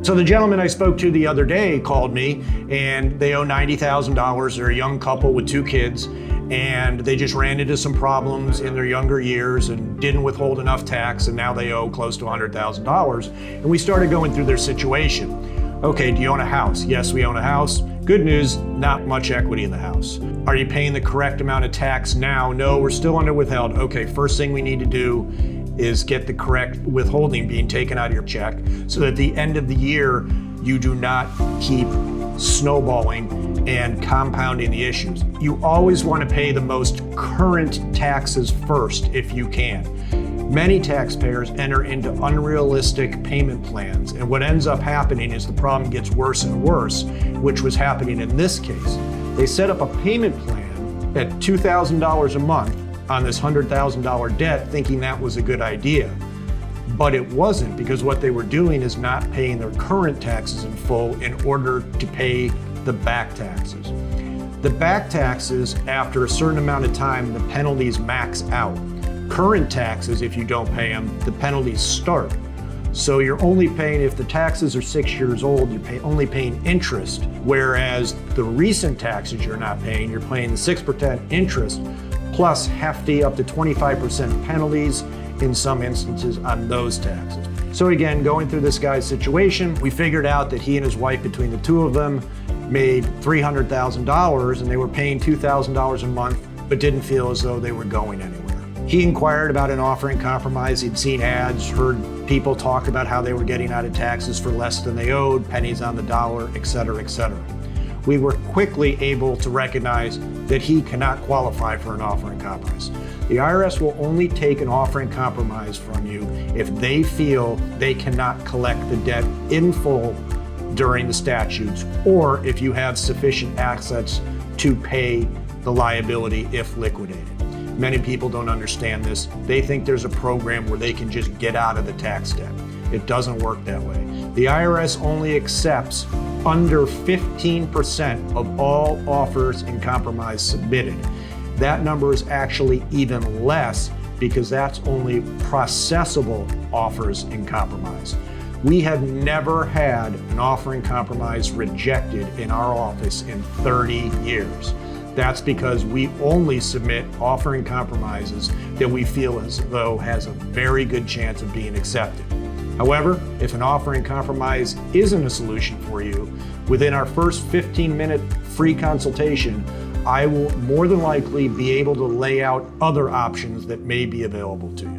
So the gentleman I spoke to the other day called me, and they owe $90,000. They're a young couple with 2 kids, and they just ran into some problems in their younger years and didn't withhold enough tax, and now they owe close to $100,000. And we started going through their situation. Okay, do you own a house? Yes, we own a house. Good news, not much equity in the house. Are you paying the correct amount of tax now? No, we're still under withheld. Okay, first thing we need to do is get the correct withholding being taken out of your check so that at the end of the year, you do not keep snowballing and compounding the issues. You always want to pay the most current taxes first if you can. Many taxpayers enter into unrealistic payment plans, and what ends up happening is the problem gets worse and worse, which was happening in this case. They set up a payment plan at $2,000 a month on this $100,000 debt, thinking that was a good idea. But it wasn't, because what they were doing is not paying their current taxes in full in order to pay the back taxes. The back taxes, after a certain amount of time, the penalties max out. Current taxes, if you don't pay them, the penalties start. So you're only paying, if the taxes are 6 years old, you're only paying interest, whereas the recent taxes you're not paying, you're paying the 6% interest plus hefty up to 25% penalties in some instances on those taxes. So again, going through this guy's situation, we figured out that he and his wife, between the two of them, made $300,000, and they were paying $2,000 a month, but didn't feel as though they were going anywhere. He inquired about an offer in compromise. He'd seen ads, heard people talk about how they were getting out of taxes for less than they owed, pennies on the dollar, et cetera, et cetera. We were quickly able to recognize that he cannot qualify for an offer in compromise. The IRS will only take an offer in compromise from you if they feel they cannot collect the debt in full during the statutes, or if you have sufficient assets to pay the liability if liquidated. Many people don't understand this. They think there's a program where they can just get out of the tax debt. It doesn't work that way. The IRS only accepts under 15% of all offers in compromise submitted. That number is actually even less, because that's only processable offers in compromise. We have never had an offer in compromise rejected in our office in 30 years. That's because we only submit offer in compromises that we feel as though has a very good chance of being accepted. However, if an offer in compromise isn't a solution for you, within our first 15-minute free consultation, I will more than likely be able to lay out other options that may be available to you.